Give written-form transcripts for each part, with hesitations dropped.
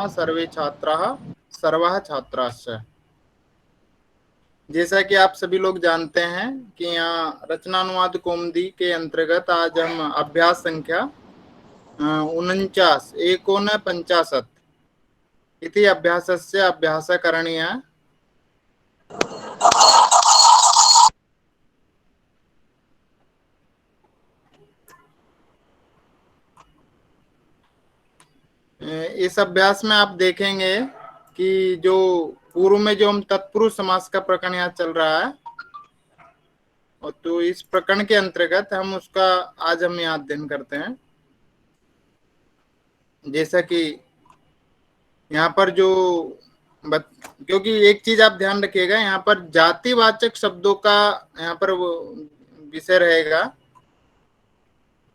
नमः सर्वे छात्राः सर्वाः छात्राश्च। जैसा कि आप सभी लोग जानते हैं कि यहाँ रचनानुवाद कौमुदी के अंतर्गत आज हम अभ्यास संख्या 49 एकोनपञ्चाशत् इति अभ्यासस्य अभ्यासः करणीयः। इस अभ्यास में आप देखेंगे कि जो पूर्व में जो हम तत्पुरुष समास का प्रकरण यहाँ चल रहा है, और तो इस प्रकरण के अंतर्गत हम उसका आज हम यहाँ अध्ययन करते हैं। जैसा कि यहाँ पर जो क्योंकि एक चीज आप ध्यान रखिएगा, यहाँ पर जातिवाचक शब्दों का यहाँ पर वो विषय रहेगा,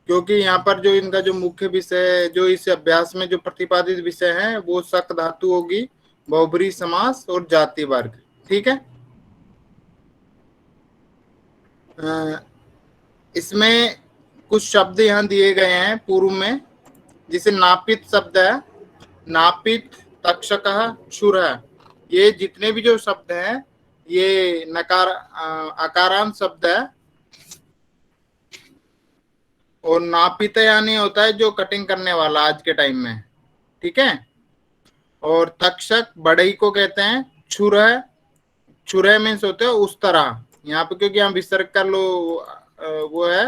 क्योंकि यहाँ पर जो इनका जो मुख्य विषय है, जो इस अभ्यास में जो प्रतिपादित विषय है वो शक धातु होगी, बहुब्रीहि समास और जाति वर्ग। ठीक है। इसमें कुछ शब्द यहाँ दिए गए हैं पूर्व में, जिसे नापित शब्द है, नापित, तक्षकः, क्षुरः, ये जितने भी जो शब्द हैं ये नकार आकारांत शब्द है। और नापित यानी होता है जो कटिंग करने वाला आज के टाइम में। ठीक है। और तक्षक बढ़ई को कहते हैं। क्षुरः, क्षुरः मीन्स होते हैं उस तरह। यहाँ पे क्योंकि यहाँ विसर्ग का वो है,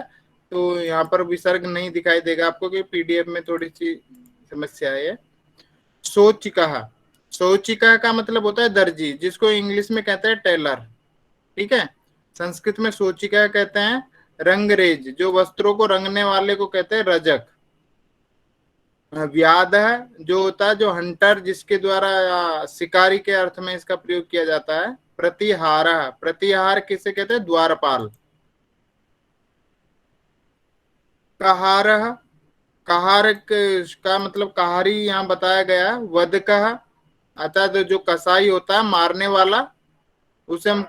तो यहाँ पर विसर्ग नहीं दिखाई देगा आपको, कि पीडीएफ में थोड़ी सी समस्या है। शोचिकः, शोचिकः का मतलब होता है दर्जी, जिसको इंग्लिश में कहते हैं टेलर। ठीक है। संस्कृत में शोचिकः कहते हैं रंगरेज, जो वस्त्रों को रंगने वाले को कहते हैं रजक। व्याध है जो होता है जो हंटर, जिसके द्वारा शिकारी के अर्थ में इसका प्रयोग किया जाता है। प्रतिहार, प्रतिहार किसे कहते हैं? द्वारपाल। कहार, कहार का मतलब कहारी यहाँ बताया गया। वधकः अर्थात जो कसाई होता है, मारने वाला, उसे हम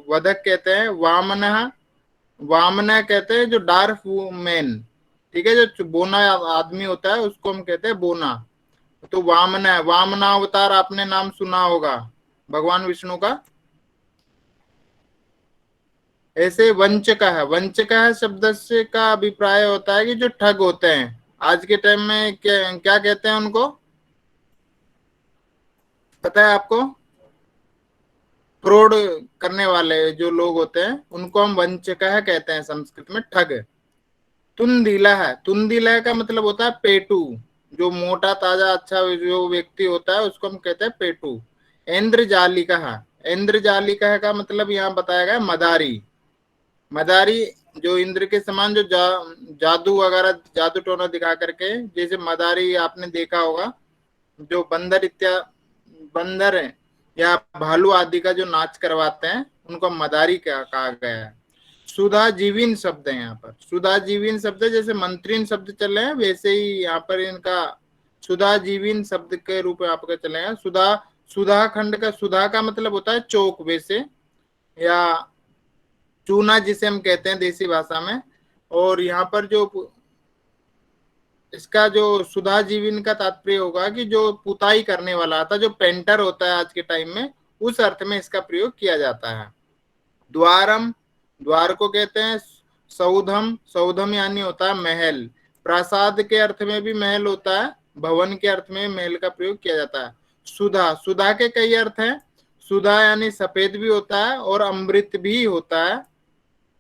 वधक कहते हैं। वामनः, वामन कहते हैं जो डार्क मैन। ठीक है। जो बोना आदमी होता है उसको हम कहते हैं बोना। तो वामन है, वामनावतार आपने नाम सुना होगा भगवान विष्णु का। ऐसे वंचक है, वंचक है शब्द से का अभिप्राय होता है कि जो ठग होते हैं। आज के टाइम में क्या कहते हैं उनको, पता है आपको? फ्रॉड करने वाले जो लोग होते हैं उनको हम वंचक कहते हैं, संस्कृत में ठग। तुंदिला है, तुंदिला का मतलब होता है पेटू, जो मोटा ताजा अच्छा जो व्यक्ति होता है उसको हम कहते हैं पेटू। इंद्रजालिका है, इंद्रजालिका का मतलब यहाँ बताया गया मदारी। मदारी जो इंद्र के समान जो जादू वगैरह, जादू टोना दिखा करके, जैसे मदारी आपने देखा होगा, जो बंदर है या भालू आदि का जो नाच करवाते हैं, उनको मदारी कहा गया है। सुधा जीवीन शब्द है यहाँ पर, सुधा जीवीन शब्द है। जैसे मंत्रीन शब्द चले हैं वैसे ही यहाँ पर इनका सुधा जीवीन शब्द के रूप में आपका चले हैं। सुधा, सुधा खंड का सुधा का मतलब होता है चौक वैसे, या चूना जिसे हम कहते हैं देसी भाषा में। और यहाँ पर जो इसका जो सुधा जीवीन का तात्पर्य होगा कि जो पुताई करने वाला था, जो पेंटर होता है आज के टाइम में, उस अर्थ में इसका प्रयोग किया जाता है। द्वारम, द्वार को कहते हैं सौधम, सौधम यानी होता है महल। प्रासाद के अर्थ में भी महल होता है, भवन के अर्थ में महल का प्रयोग किया जाता है। सुधा, सुधा के कई अर्थ हैं। सुधा यानी सफेद भी होता है और अमृत भी होता है।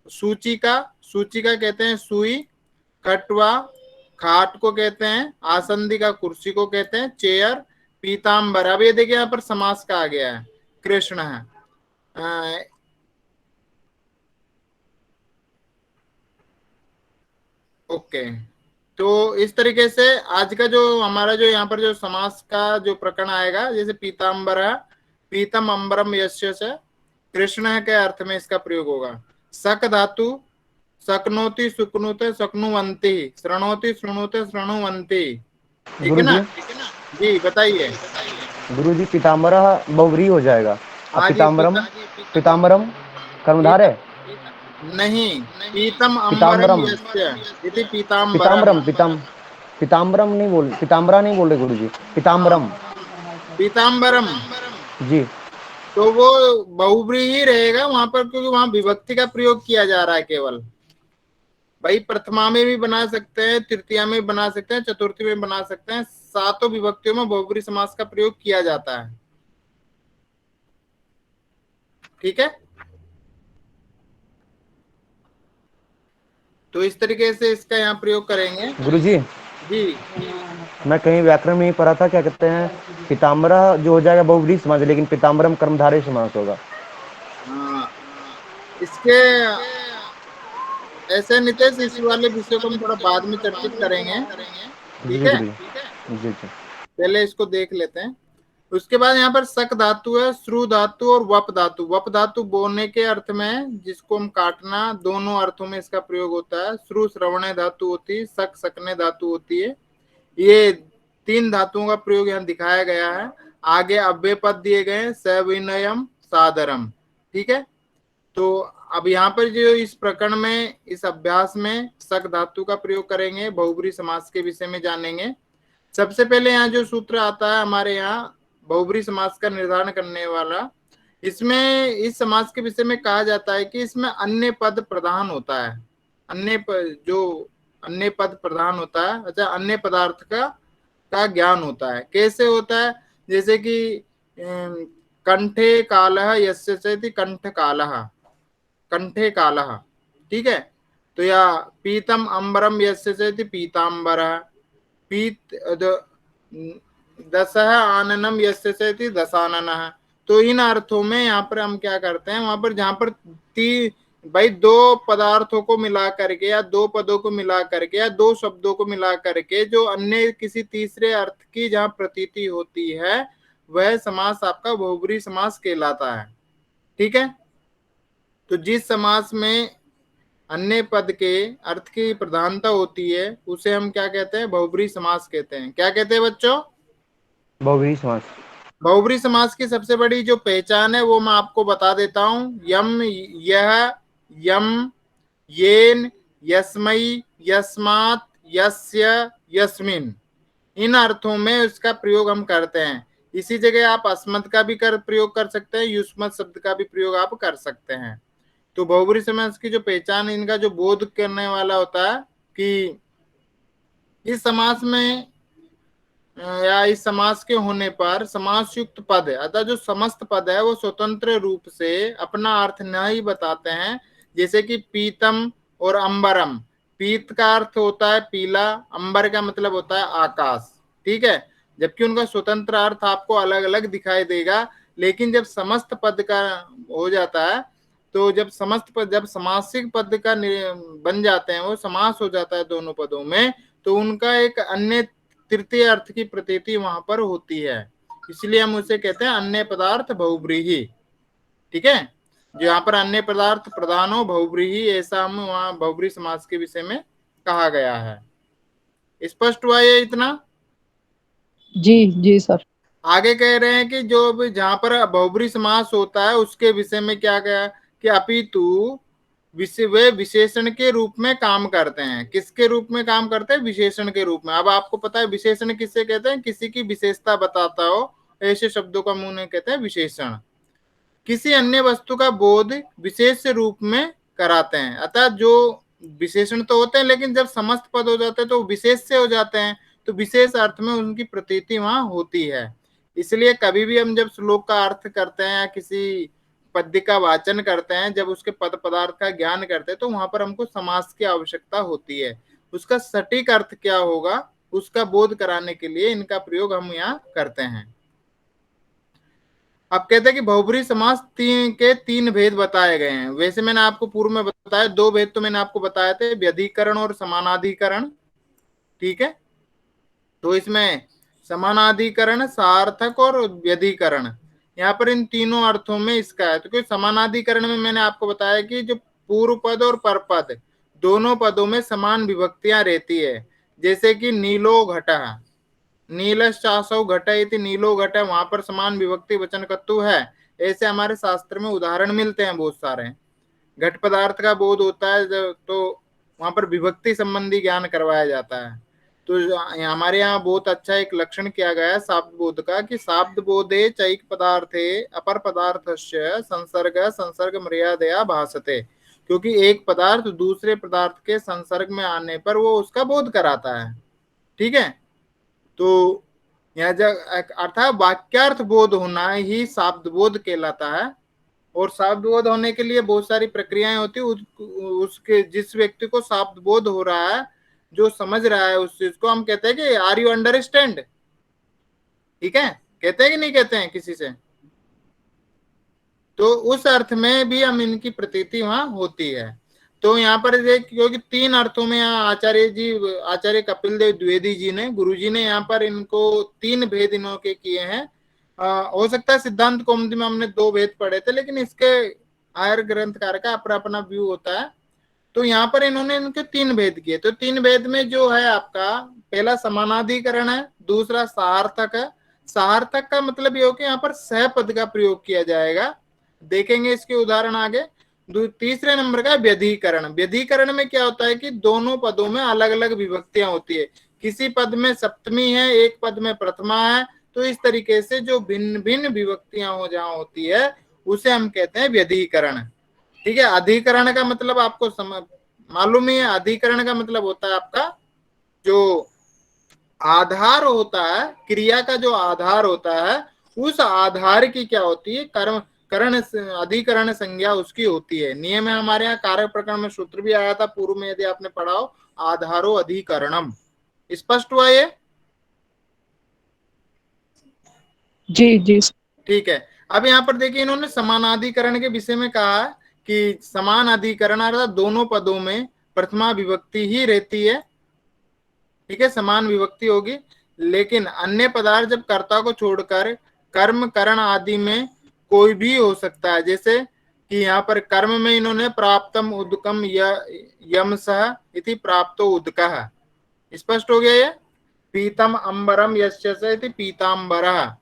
सूचिका, सूचिका कहते हैं सुई। खटवा, खाट को कहते हैं। आसंदिका, कुर्सी को कहते हैं। चेयर, पीताम्बर। अब ये देखिए यहाँ पर समास का आ गया है, कृष्ण है। ओके। तो इस तरीके से आज का जो हमारा जो यहाँ पर जो समास का जो प्रकरण आएगा, जैसे पीताम्बर है, पीतम अम्बरम यस्य से, कृष्ण है के अर्थ में इसका प्रयोग होगा। शक धातु, शक्नोति सुक्नुते शक्नुवंती, शृणोति शृणुते शृणुवंती। ठीक है गुरु ना? जी, जी बताइए। गुरु जी पिताम्बर बहुव्रीहि हो जाएगा। अब हाँ जी, पिताम्बरम, पिताम्बरम कर्मधार है। नहीं, पीतम अम्बरम पिताम्बरम, यस्य इति पीताम्बरः। पिताम्बरम, पिताम्बरम नहीं बोल, पिताम्बरा नहीं बोल रहे गुरु जी, हाँ, पिताम्बरम। पीताम्बरम, जी। तो वो बहुव्रीहि ही रहेगा वहां पर, क्योंकि वहां विभक्ति का प्रयोग किया जा रहा है केवल। भाई प्रथमा में भी बना सकते हैं, तृतीया में भी बना सकते हैं, चतुर्थी में बना सकते हैं, सातों विभक्तियों में बहुव्रीहि समास का प्रयोग किया जाता है। ठीक है, तो इस तरीके से इसका यहाँ प्रयोग करेंगे। गुरुजी, जी। मैं कहीं व्याकरण में ही पढ़ा था, क्या कहते हैं, पीताम्बरा जो हो जाएगा बहुव्रीहि समास, लेकिन पीताम्बरम कर्मधारय समास होगा। हाँ, इसके ऐसे नितेश, इस वाले विषय को हम थोड़ा बाद में चर्चित करेंगे। ठीक जी है, गुरुजी। जी जी। पहले इसको देख लेते हैं। उसके बाद यहाँ पर शक धातु है, श्रु धातु और वप धातु। वप धातु बोलने के अर्थ में, जिसको हम काटना, दोनों अर्थों में इसका प्रयोग होता है। श्रु श्रवणे धातु होती है, शक शकने धातु होती है। ये तीन धातुओं का प्रयोग यहाँ दिखाया गया है। आगे अव्यय पद दिए गए हैं, सविनयम सादरम। ठीक है, तो अब यहाँ पर जो इस प्रकरण में, इस अभ्यास में शक धातु का प्रयोग करेंगे, बहुब्रीहि समास के विषय में जानेंगे। सबसे पहले यहाँ जो सूत्र आता है हमारे यहाँ बहुब्रीहि समास का निर्धारण करने वाला, इसमें इस समास के विषय में कहा जाता है कि इसमें अन्य पद प्रधान होता है। जो अन्य पद प्रधान होता है, अच्छा, अन्य पदार्थ का ज्ञान होता है। कैसे होता है? जैसे कि कंठे कालः यस्य चेति कंठ कालः, कंठे कालः। ठीक है, तो या पीतम अंबरम यस्य चेति पीतांबरः, पीत दसः आननम यस्य चेति दशाननः। तो इन अर्थों में यहाँ पर हम क्या करते हैं, वहां पर जहां पर भाई दो पदार्थों को मिला करके, या दो पदों को मिला करके, या दो शब्दों को मिला करके जो अन्य किसी तीसरे अर्थ की जहां प्रतीति होती है, वह समास आपका बहुब्रीहि समास कहलाता है। ठीक है, तो जिस समास में अन्य पद के अर्थ की प्रधानता होती है, उसे हम क्या कहते हैं? बहुब्रीहि समास कहते हैं। क्या कहते हैं बच्चों? बहुव्रीहि समास। बहुब्रीहि समास की सबसे बड़ी जो पहचान है वो मैं आपको बता देता हूं। यम, यह, यम, येन, यस्मई, यस्मात्, यस्य, यस्मिन, इन अर्थों में इसका प्रयोग हम करते हैं। इसी जगह आप अस्मत् का भी प्रयोग कर सकते हैं, युष्मत् शब्द का भी प्रयोग आप कर सकते हैं। तो बहुब्रीहि समास की जो पहचान, इनका जो बोध करने वाला होता है कि इस समास में या इस समास के होने पर समास युक्त पद है, अतः जो समस्त पद है वो स्वतंत्र रूप से अपना अर्थ नहीं बताते हैं। जैसे कि पीतम और अंबरम, पीत का अर्थ होता है पीला, अंबर का मतलब होता है आकाश। ठीक है, जबकि उनका स्वतंत्र अर्थ आपको अलग अलग दिखाई देगा। लेकिन जब समस्त पद का हो जाता है, तो जब समस्त पद, जब समासिक पद का बन जाते हैं, वो समास हो जाता है दोनों पदों में, तो उनका एक अन्य तृतीय अर्थ की प्रतीति वहां पर होती है। इसलिए हम उसे कहते हैं अन्य पदार्थ बहुब्रीहि। ठीक है, जो यहाँ पर अन्य पदार्थ प्रधान हो बहुब्रीहि, ऐसा हम वहां बहुब्रीहि समास के विषय में कहा गया है। स्पष्ट हुआ ये इतना? जी जी सर। आगे कह रहे हैं कि जो जहां पर बहुब्रीहि समास होता है उसके विषय में क्या कहा कि अपितु वे विशेषण के रूप में काम करते हैं। किसके रूप में काम करते हैं? विशेषण के रूप में। अब आपको पता है विशेषण किससे कहते हैं? किसी की विशेषता बताता हो ऐसे शब्दों का मुंह नहीं कहते हैं विशेषण। किसी अन्य वस्तु का बोध विशेष रूप में कराते हैं। अतः जो विशेषण तो होते हैं, लेकिन जब समस्त पद हो जाते हैं तो विशेष से हो जाते हैं, तो विशेष अर्थ में उनकी प्रतीति वहां होती है। इसलिए कभी भी हम जब श्लोक का अर्थ करते हैं या किसी पद्य का वाचन करते हैं, जब उसके पद पदार्थ का ज्ञान करते हैं, तो वहां पर हमको समास की आवश्यकता होती है। उसका सटीक अर्थ क्या होगा उसका बोध कराने के लिए इनका प्रयोग हम यहाँ करते हैं। अब कहते हैं कि बहुब्रीहि समास तीन भेद बताए गए हैं। वैसे मैंने आपको पूर्व में बताया, दो भेद तो मैंने आपको बताए थे, व्यधिकरण और समानाधिकरण। ठीक है, तो इसमें समानाधिकरण, सार्थक और व्यधिकरण, यहाँ पर इन तीनों अर्थों में इसका है। तो क्योंकि समानाधिकरण में मैंने आपको बताया कि जो पूर्व पद और पर पद दोनों पदों में समान विभक्तियां रहती है। जैसे कि नीलो घट, नीलश्चासौ घट इति नीलो घट, वहां पर समान विभक्ति वचन कत्तु है। ऐसे हमारे शास्त्र में उदाहरण मिलते हैं बहुत सारे। घट पदार्थ का बोध होता है तो वहां पर विभक्ति संबंधी ज्ञान करवाया जाता है। तो हमारे यहाँ बहुत अच्छा एक लक्षण किया गया है शाब्द बोध का, कि शाब्द बोधे चैक पदार्थे अपर पदार्थस्य संसर्ग संसर्ग मर्यादया भासते, क्योंकि एक पदार्थ दूसरे पदार्थ के संसर्ग में आने पर वो उसका बोध कराता है। ठीक है, तो यह अर्थात वाक्यार्थ बोध होना ही शाब्द बोध कहलाता है। और शाब्द बोध होने के लिए बहुत सारी प्रक्रियाएं होती है। उसके जिस व्यक्ति को शाब्द बोध हो रहा है, जो समझ रहा है उस चीज को, हम कहते हैं कि आर यू अंडरस्टैंड। ठीक है, कहते हैं कि नहीं कहते हैं किसी से? तो उस अर्थ में भी हम इनकी प्रतीति वहां होती है। तो यहाँ पर क्योंकि तीन अर्थों में यहाँ आचार्य कपिल देव द्विवेदी जी ने, गुरु जी ने यहाँ पर इनको तीन भेद इन्हों के किए हैं। हो सकता है सिद्धांत कौमुदी में हमने दो भेद पढ़े थे, लेकिन इसके हर ग्रंथकार का अपना अपना व्यू होता है। तो यहाँ पर इन्होंने इनके तीन भेद किए। तो तीन भेद में जो है आपका, पहला समानाधिकरण है, दूसरा सार्थक है। सार्थक का मतलब ये हो कि यहाँ पर सह पद का प्रयोग किया जाएगा, देखेंगे इसके उदाहरण आगे। तीसरे नंबर का व्यधिकरण। व्यधिकरण में क्या होता है कि दोनों पदों में अलग अलग विभक्तियां होती है, किसी पद में सप्तमी है, एक पद में प्रथमा है। तो इस तरीके से जो भिन्न भिन्न विभक्तियां हो जहां होती है, उसे हम कहते हैं व्यधिकरण। ठीक है, अधिकरण का मतलब आपको मालूम ही है। अधिकरण का मतलब होता है आपका जो आधार होता है, क्रिया का जो आधार होता है, उस आधार की क्या होती है, कर्म करण अधिकरण संज्ञा उसकी होती है। नियम है हमारे यहाँ कारक प्रकरण में सूत्र भी आया था पूर्व में, यदि आपने पढ़ा हो, आधारो अधिकरणम। स्पष्ट हुआ ये? जी जी सर। ठीक है, अब यहाँ पर देखिए इन्होंने समानाधिकरण के विषय में कहा कि समान अधिकरण अर्थात दोनों पदों में प्रथमा विभक्ति ही रहती है। ठीक है, समान विभक्ति होगी, लेकिन अन्य पदार्थ जब कर्ता को छोड़कर कर्म करण आदि में कोई भी हो सकता है। जैसे कि यहाँ पर कर्म में इन्होंने प्राप्तम उदकम यम सह इति प्राप्तो उदकः। स्पष्ट हो गया ये? पीतम अंबरम यस्य स इति पीतांबरः।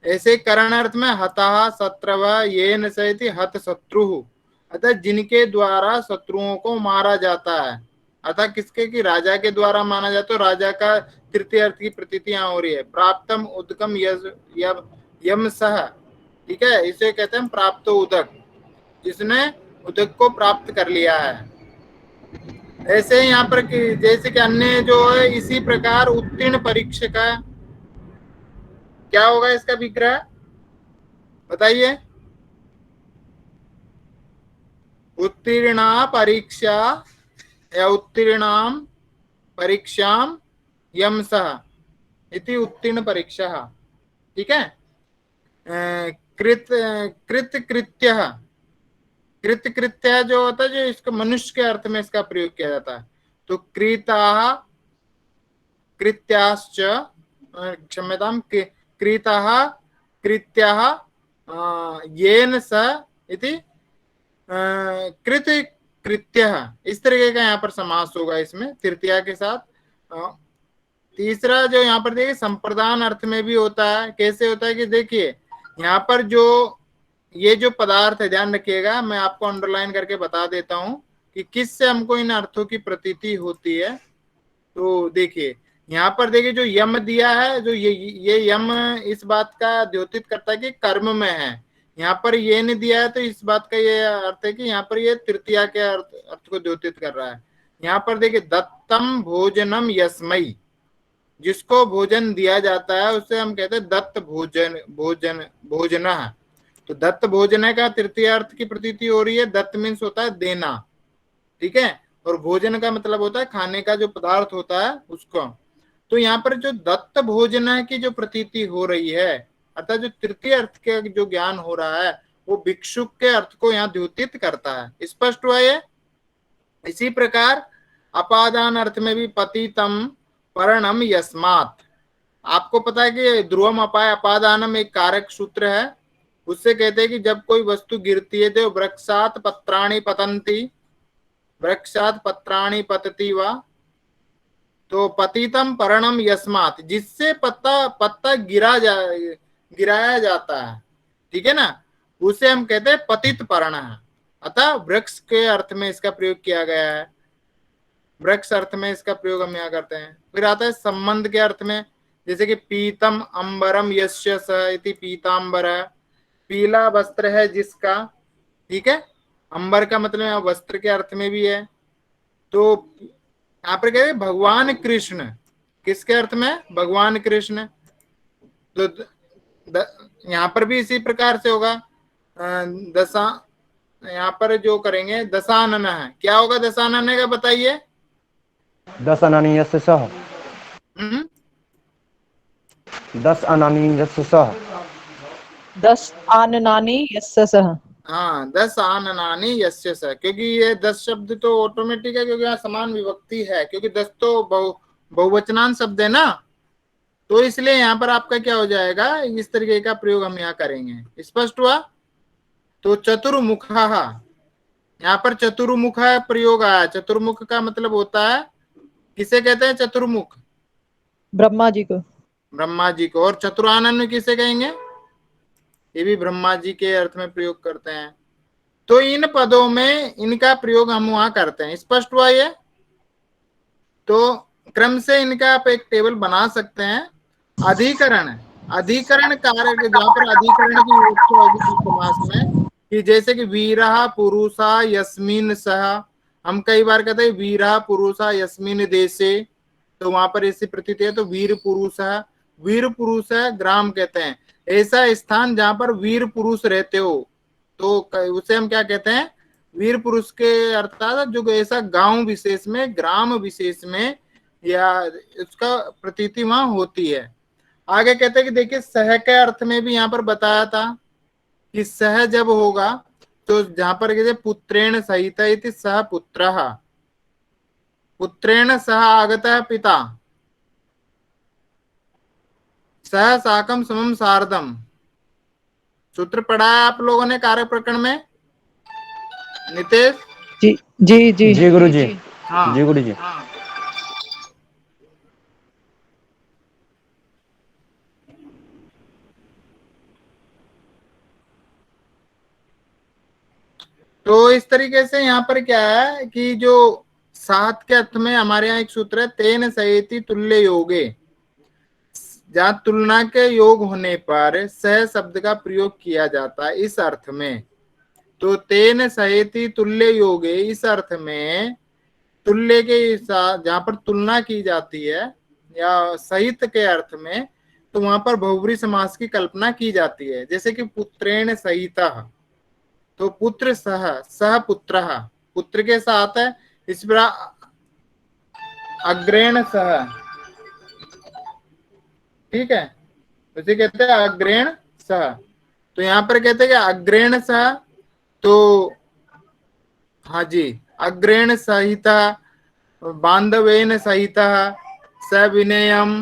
ऐसे करण अर्थ में हतः शत्रव येन स इति हत शत्रु, अतः जिनके द्वारा शत्रुओं को मारा जाता है। अतः किसके? की राजा के द्वारा माना जाता है। राजा का तृतीय अर्थ की प्रतीति यहाँ हो रही है। प्राप्तम उदकम यम सह। ठीक है, इसे कहते हैं प्राप्त उदक, जिसने उदक को प्राप्त कर लिया है। ऐसे यहाँ पर जैसे कि अन्य जो है, इसी प्रकार उत्तीर्ण परीक्षका, क्या होगा इसका विग्रह बताइए? उत्तीर्णा परीक्षा या उत्तीर्णाम परीक्षाम यम सह इति उत्तीर्ण परीक्षा। ठीक है, कृत कृत कृत्य, कृत कृत्य जो होता है, जो इसका मनुष्य के अर्थ में इसका प्रयोग किया जाता है। तो कृता कृत्याश्च, क्षम्यताम, कृता कृत्या येन स इति कृत कृत्य। इस तरीके का यहाँ पर समास होगा इसमें तृतीया के साथ। तीसरा जो यहाँ पर देखिए संप्रदान अर्थ में भी होता है। कैसे होता है कि देखिए यहाँ पर जो ये जो पदार्थ है, ध्यान रखिएगा, मैं आपको अंडरलाइन करके बता देता हूं कि किससे हमको इन अर्थों की प्रतीति होती है। तो देखिए यहाँ पर देखिए जो यम दिया है, जो ये यम इस बात का द्योतित करता है कि कर्म में है। यहाँ पर ये नहीं दिया है, तो इस बात का ये अर्थ है कि यहाँ पर ये तृतीया के अर्थ को द्योतित कर रहा है। यहाँ पर देखिए दत्तम भोजनम यस्मई, जिसको भोजन दिया जाता है उसे हम कहते हैं दत्त भोजन, भोजन। तो दत्त भोजन का तृतीय अर्थ की प्रतीति हो रही है। दत्त मीन्स होता है देना। ठीक है, और भोजन का मतलब होता है खाने का जो पदार्थ होता है उसको। तो यहाँ पर जो दत्त भोजन की जो प्रतीति हो रही है, अर्थात जो तृतीय अर्थ के जो ज्ञान हो रहा है, वो भिक्षुक के अर्थ को यहाँ द्योतित करता है। स्पष्ट हुआ ये? इसी प्रकार अपादान अर्थ में भी पतितम पर्णम यस्मात्। आपको पता है कि ध्रुवम अपाय अपादानम एक कारक सूत्र है। उससे कहते हैं कि जब कोई वस्तु गिरती है तो वृक्षात पत्राणि पतंती, वृक्षात पत्राणि पतती वा, तो पतितम पर्णम यस्मात्, जिससे पत्ता गिराया जाता है। ठीक है ना, उसे हम कहते हैं पतित पर्ण है। अतः वृक्ष के अर्थ में इसका प्रयोग किया गया है। वृक्ष अर्थ में इसका प्रयोग हम यहाँ करते हैं। फिर आता है संबंध के अर्थ में, जैसे कि पीतम अंबरम यस्य स इति पीतांबर, पीला वस्त्र है जिसका, ठीक है। अंबर का मतलब यहाँ वस्त्र के अर्थ में भी है। तो यहाँ पर कहते हैं भगवान कृष्ण, किसके अर्थ में? भगवान कृष्ण। तो यहाँ पर भी इसी प्रकार से होगा। दशा, यहाँ पर जो करेंगे दशानन है, क्या होगा दशानन का बताइए? दस अनानी यस्य सह, हम्म, 10 अनानी यस्य सह, 10 आननानि यस्य सः। हाँ 10 आननानि यस्य स, क्योंकि ये 10 शब्द तो ऑटोमेटिक है, क्योंकि यहाँ समान विभक्ति है, क्योंकि 10 तो बहुवचनांत शब्द है ना, तो इसलिए यहाँ पर आपका क्या हो जाएगा, इस तरीके का प्रयोग हम यहाँ करेंगे। स्पष्ट हुआ? तो चतुर्मुख, यहाँ पर चतुर्मुख प्रयोग आया। चतुर्मुख का मतलब होता है, किसे कहते हैं चतुर्मुख? ब्रह्मा जी को। ब्रह्मा जी को। और चतुरानन किसे कहेंगे? ये भी ब्रह्मा जी के अर्थ में प्रयोग करते हैं। तो इन पदों में इनका प्रयोग हम वहां करते हैं। स्पष्ट हुआ ये? तो क्रम से इनका आप एक टेबल बना सकते हैं। अधिकरण, अधिकरण कारक, जहां पर अधिकरण की व्याख्या होगी समास में, कि जैसे कि वीरा पुरुषा यस्मिन सह, हम कई बार कहते हैं वीरा पुरुषा यस्मिन देशे, तो वहां पर ऐसी प्रतीत है, तो वीर पुरुष है, वीर पुरुष है ग्राम कहते हैं, ऐसा स्थान जहां पर वीर पुरुष रहते हो, तो उसे हम क्या कहते हैं? वीर पुरुष के अर्थात जो ऐसा गांव विशेष में, ग्राम विशेष में, या उसका प्रतीति वहां होती है। आगे कहते हैं कि देखिए सह के अर्थ में भी यहाँ पर बताया था कि सह जब होगा, तो जहां पर कहते पुत्रेण सहित इति सह पुत्रः, पुत्रेण सह आगतः पिता, सह साकम समम सार्धम। सूत्र पढ़ा है आप लोगों ने कार्य प्रकरण में, नितेश? जी जी जी जी गुरु जी, हाँ जी गुरु जी। तो इस तरीके से यहाँ पर क्या है कि जो 7 के अर्थ में हमारे यहाँ एक सूत्र है, तेन सहेति तुल्य योगे, जहां तुलना के योग होने पर सह शब्द का प्रयोग किया जाता है इस अर्थ में। तो तेन सहेति तुल्य योगे, इस अर्थ में तुल्य के साथ जहां पर तुलना की जाती है, या सहित के अर्थ में, तो वहां पर बहुब्री समास की कल्पना की जाती है। जैसे कि पुत्रेण सहितः, तो पुत्र सह, सह पुत्र, पुत्र के साथ है। इस पर अग्रेण सह, ठीक है, उसे कहते हैं अग्रेण सह। तो यहाँ पर कहते हैं कि अग्रेण सह, तो हाँ जी, अग्रेण सहित, बांधवेन सहित, सविनयम,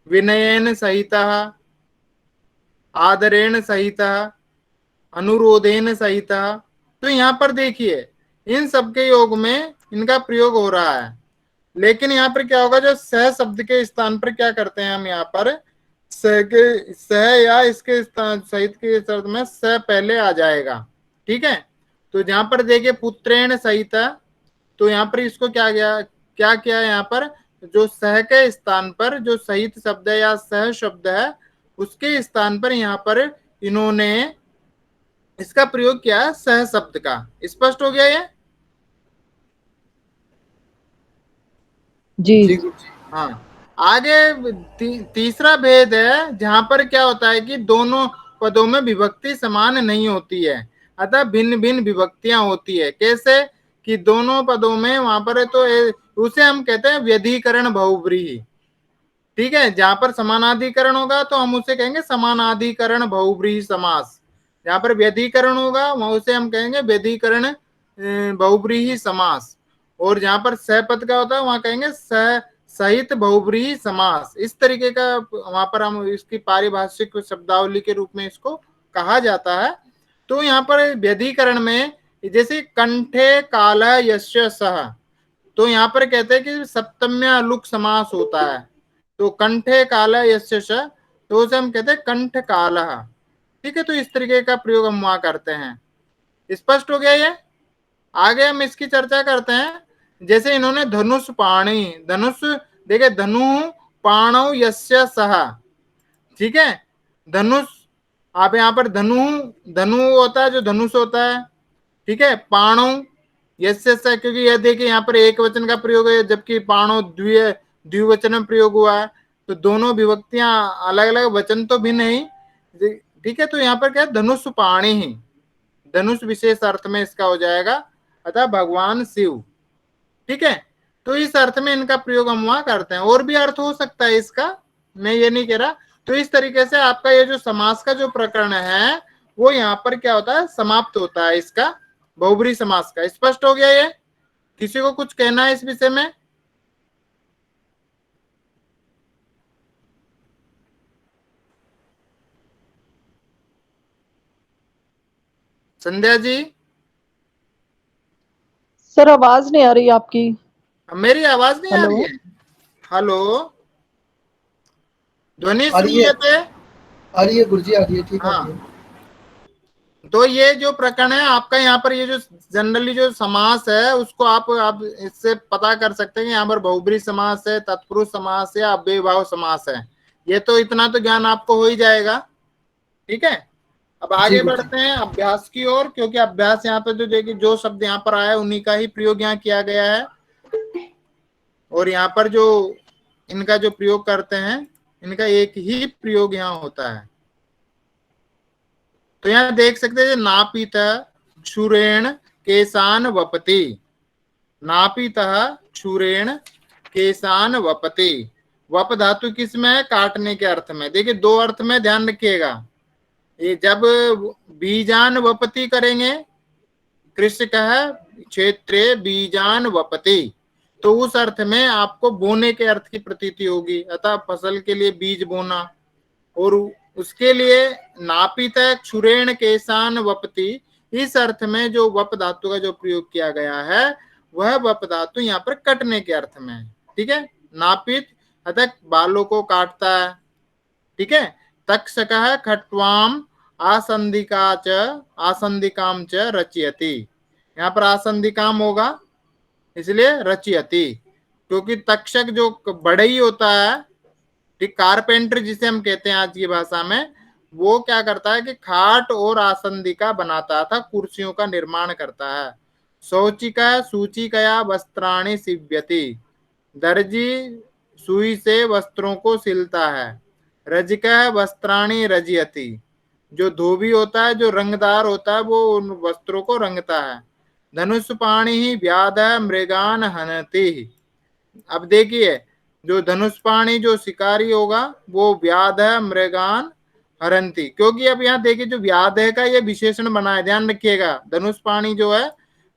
विनयेन सहित, आदरेण सहित, अनुरोधेन सहित। तो यहाँ पर देखिए इन सबके योग में इनका प्रयोग हो रहा है, लेकिन यहाँ पर क्या होगा, जो सह शब्द के स्थान पर क्या करते हैं हम, यहाँ पर सह के, सह या इसके स्थान सहित के शब्द में सह पहले आ जाएगा, ठीक है। तो जहां पर देखिए पुत्रेण सहित, तो यहाँ पर इसको क्या गया, क्या किया यहाँ पर, जो सह के स्थान पर जो सहित शब्द है या सह शब्द है, उसके स्थान पर यहाँ पर इन्होंने इसका प्रयोग किया है सह शब्द का। स्पष्ट हो गया ये? जी हाँ। आगे तीसरा भेद है, जहां पर क्या होता है कि दोनों पदों में विभक्ति समान नहीं होती है, अतः भिन्न भिन्न विभक्तियां होती है। कैसे? कि दोनों पदों में वहां पर है, तो उसे हम कहते हैं व्यधिकरण बहुव्रीहि, ठीक है। जहां पर समानाधिकरण होगा तो हम उसे कहेंगे समानाधिकरण बहुव्रीहि समास, जहां पर व्यधिकरण होगा वहां उसे हम कहेंगे व्यधिकरण बहुव्रीहि समास, और जहां पर सहपद का होता है वहां कहेंगे सह सहित बहुव्रीहि समास। इस तरीके का वहां पर हम इसकी पारिभाषिक शब्दावली के रूप में इसको कहा जाता है। तो यहाँ पर व्यधिकरण में जैसे कंठे काल यस्य सह, तो यहाँ पर कहते हैं कि सप्तम्य लुक समास होता है, तो कंठे काल यस्य स, तो उसे हम कहते हैं कंठ काल, ठीक है। तो इस तरीके का प्रयोग हम वहां करते हैं। स्पष्ट हो गया ये? आगे हम इसकी चर्चा करते हैं। जैसे इन्होंने धनुष पाणी, धनुष देखिए, धनु पाणौ यस्य सह, ठीक है, धनुष, आप यहाँ पर धनु, धनु होता है जो धनुष होता है, ठीक है, पाणौ यस्य सह, क्योंकि यह देखिए यहाँ पर एक वचन का प्रयोग है, जबकि पाणौ द्विवचन में प्रयोग हुआ है, तो दोनों विभक्तियां अलग अलग, वचन तो भिन्न ही, ठीक है। तो यहाँ पर क्या है, धनुष पाणी ही, धनुष विशेष अर्थ में इसका हो जाएगा, अतः भगवान शिव, ठीक है। तो इस अर्थ में इनका प्रयोग हम वहां करते हैं, और भी अर्थ हो सकता है इसका, मैं ये नहीं कह रहा। तो इस तरीके से आपका ये जो समास का जो प्रकरण है वो यहाँ पर क्या होता है, समाप्त होता है इसका, बहुब्री समास का। स्पष्ट हो गया ये? किसी को कुछ कहना है इस विषय में? संध्या जी, सर आवाज नहीं आ रही आपकी। मेरी आवाज नहीं आ हेलो रही है? हेलो, ध्वनि आ रही है, सुनते? आ रही है गुरुजी, आ रही है, ठीक आ हाँ, रही है। तो ये जो प्रकरण है आपका, यहाँ पर ये जो जनरली जो समास है उसको आप इससे पता कर सकते हैं कि यहाँ पर बहुब्री समास है, तत्पुरुष समास है, अव्ययीभाव समास है। ये तो इतना तो ज्ञान आपको हो ही जाएगा, ठीक है। अब जी आगे गुरुजी। बढ़ते हैं अभ्यास की ओर, क्योंकि अभ्यास यहाँ पे तो देखिए जो शब्द यहाँ पर आया है उन्हीं का ही प्रयोग यहाँ किया गया है, और यहाँ पर जो इनका जो प्रयोग करते हैं इनका एक ही प्रयोग यहाँ होता है। तो यहाँ देख सकते हैं, नापित क्षुरेण केशान वपति, नापित क्षुरेण केशान वपति। वप धातु किस में है? काटने के अर्थ में। देखिए दो अर्थ में ध्यान रखिएगा, ये जब बीजान वपति करेंगे, कृष्ण कहा क्षेत्रे बीजान वपति, तो उस अर्थ में आपको बोने के अर्थ की प्रतीति होगी, अतः फसल के लिए बीज बोना। और उसके लिए नापित क्षुरेण केशान वपति, इस अर्थ में जो वप धातु का जो प्रयोग किया गया है वह वप धातु यहाँ पर कटने के अर्थ में है, ठीक है। नापित अतः बालों को काटता है, ठीक है। तक्षकः खट्वाम आसंदिका च आसंदिकाम च रचयति, यहाँ पर आसंदिकाम होगा इसलिए रचयति, क्योंकि तक्षक जो बढ़ई होता है, ठीक, कारपेंटर जिसे हम कहते हैं आज की भाषा में, वो क्या करता है कि खाट और आसंदिका बनाता था, कुर्सियों का निर्माण करता है। शौचिका सूचिकया वस्त्राणि सिव्यति, दर्जी सुई से वस्त्रों को सिलता है। रजिका वस्त्राणि रजयति, जो धोबी होता है, जो रंगदार होता है, वो उन वस्त्रों को रंगता है। धनुष पाणी ही व्याध मृगान हनति, अब देखिए जो धनुष पाणी जो शिकारी होगा वो व्याध मृगान हरंती, क्योंकि अब यहाँ देखिए जो व्याध है का ये विशेषण बना है, ध्यान रखिएगा, धनुष पाणी जो है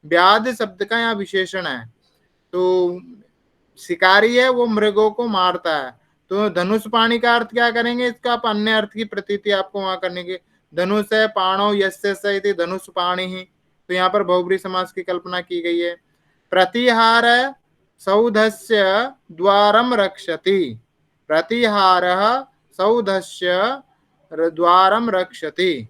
व्याध शब्द का यहाँ विशेषण है। तो शिकारी है वो मृगों को मारता है, तो धनुष पाणी का अर्थ क्या करेंगे, इसका आप अन्य अर्थ की प्रतीति आपको वहां करने की। धनुष है पाणो यस्य स इति धनुष पाणी ही, तो यहाँ पर बहुब्री समास की कल्पना की गई है। प्रतिहार सौधस्य द्वारम रक्षति, प्रतिहारः सौधस्य द्वारम रक्षति,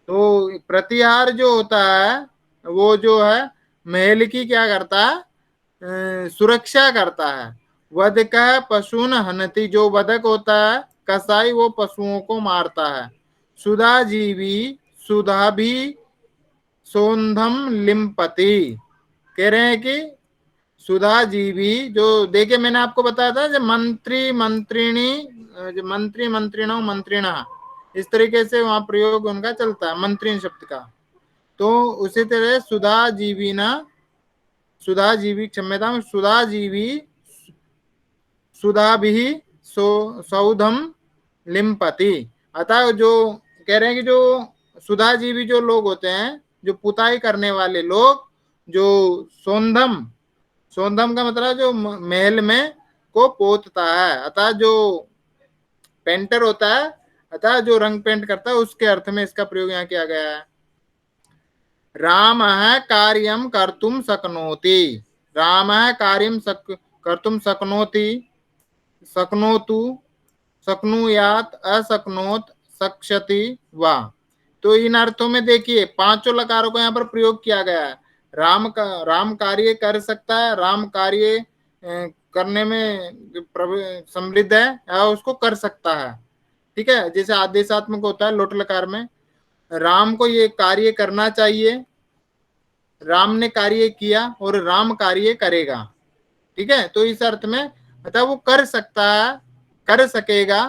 तो प्रतिहार जो होता है वो जो है महल की क्या करता है, सुरक्षा करता है। वधकः पशून हनति, जो वधक होता है कसाई वो पशुओं को मारता है। सुधा जीवी सुधा भी सौंधम लिम्पति, कह रहे हैं कि सुधा जीवी जो, देखिए मैंने आपको बताया था जब मंत्री मंत्रिणी, मंत्री मंत्रिणो मंत्रिणा, इस तरीके से वहां प्रयोग उनका चलता है मंत्री शब्द का। तो उसी तरह सुधा जीवी ना, सुधा जीवी, क्षम्यता में सुधा जीवी सुधा भी सौधम लिम्पति, अतः जो कह रहे हैं कि जो सुधा जीवी जो लोग होते हैं, जो पुताई करने वाले लोग, जो सौंधम, सौंधम का मतलब जो महल में को पोतता है, अतः जो पेंटर होता है, अतः जो रंग पेंट करता है, उसके अर्थ में इसका प्रयोग यहाँ किया गया है। राम कार्यम कर्तुम शक्नोति, राम कार्यम कर्तुम शक्नोति, शक्नोतु शक्नुयात अशक्नोत शक्ष्यति वा, तो इन अर्थों में देखिए पांचों लकारों को यहाँ पर प्रयोग किया गया है। राम कार्य कर सकता है, राम कार्य करने में समृद्ध है या उसको कर सकता है। ठीक है, जैसे आदेशात्मक होता है लोट लकार में, राम को ये कार्य करना चाहिए, राम ने कार्य किया और राम कार्य करेगा। ठीक है, तो इस अर्थ में मतलब वो कर सकता है, कर सकेगा।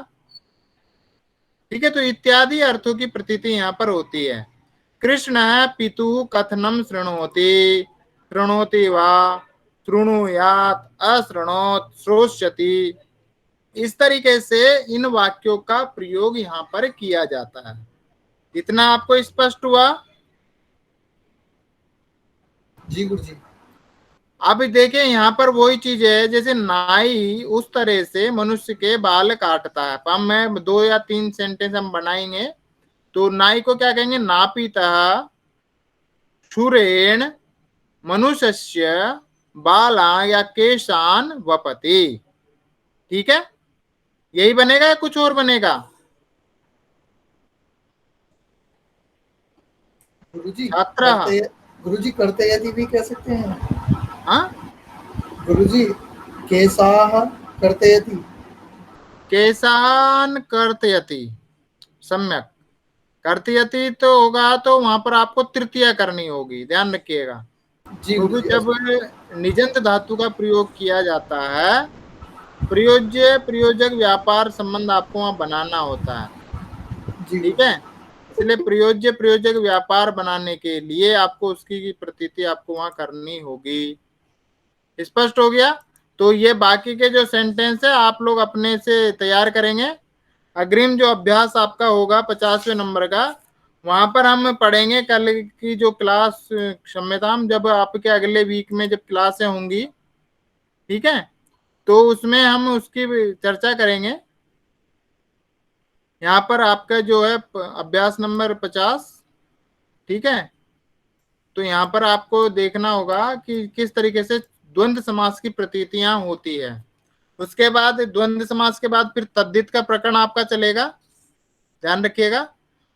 ठीक है, तो इत्यादि अर्थों की प्रतीति यहाँ पर होती है। कृष्ण पितु कथनम शृणोति, शृणोति वा शृणुयात, अशृणोत श्रोष्यति। इस तरीके से इन वाक्यों का प्रयोग यहाँ पर किया जाता है। इतना आपको स्पष्ट हुआ? जी गुरुजी। अब देखिए यहाँ पर वही चीज है, जैसे नाई उस तरह से मनुष्य के बाल काटता है। अब मैं 2 या 3 सेंटेंस हम बनाएंगे। तो नाई को क्या कहेंगे? नापितः शूरेण मनुष्यस्य बाला या केशान वपति। ठीक है, यही बनेगा या कुछ और बनेगा? गुरुजी छात्र, गुरुजी करते यदि भी कह सकते हैं। हाँ, गुरुजी केसाह करते यदि, केशान कर्तयति, सम्यक। कर्तयति तो होगा तो वहां पर आपको तृतीया करनी होगी, ध्यान रखिएगा। जी क्योंकि गुरुजी। जब निजंत धातु का प्रयोग किया जाता है, प्रयोज्य प्रयोजक व्यापार संबंध आपको वहां बनाना होता है। जी ठीक है, इसलिए प्रयोज्य प्रयोजक व्यापार बनाने के लिए आपको उसकी प्रतीति आपको वहां करनी होगी। स्पष्ट हो गया? तो ये बाकी के जो सेंटेंस है आप लोग अपने से तैयार करेंगे। अग्रिम जो अभ्यास आपका होगा 50वें नंबर का, वहां पर हम पढ़ेंगे कल की जो क्लास, क्षम्यताम, जब आपके अगले वीक में जब क्लासें होंगी, ठीक है, तो उसमें हम उसकी चर्चा करेंगे। यहाँ पर आपका जो है अभ्यास नंबर 50, ठीक है, तो यहाँ पर आपको देखना होगा कि किस तरीके से द्वंद्व समास की प्रतीतियां होती है। उसके बाद द्वंद्व समास के बाद फिर तद्धित का प्रकरण आपका चलेगा, ध्यान रखिएगा।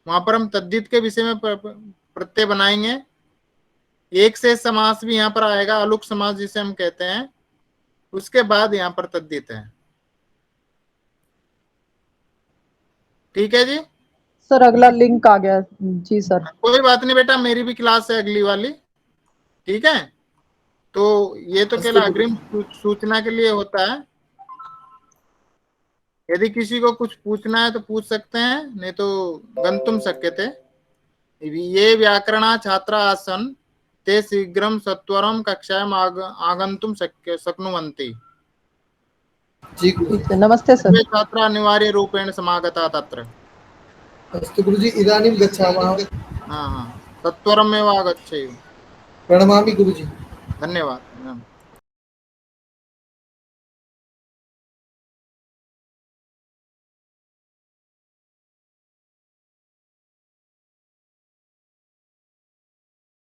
वहां पर हम तद्धित के विषय में प्रत्यय बनाएंगे। एक से समास भी यहाँ पर आएगा, अलुक समास जिसे हम कहते हैं। उसके बाद यहाँ पर तद्धित है। ठीक है जी, सर अगला लिंक आ गया। जी सर। कोई बात नहीं बेटा, मेरी भी क्लास है अगली वाली। ठीक है, तो ये तो केवल अग्रिम सूचना के लिए होता है। यदि किसी को कुछ पूछना है तो पूछ सकते हैं, नहीं तो गंतुम शक्यते। ये व्याकरणा छात्रा आसन ते शीघ्रम सत्वरम कक्षायाम आगंतुम शक्नुवन्ति। जी ठीक गुरुजी। है, नमस्ते सर। ये छात्रा अनिवार्य रूपेण समागता तत्र। अस्तु गुरुजी, इदानीं गच्छामः। हाँ हाँ, सत्वरमेव आगच्छेयु। प्रणमामि गुरुजी। धन्यवाद।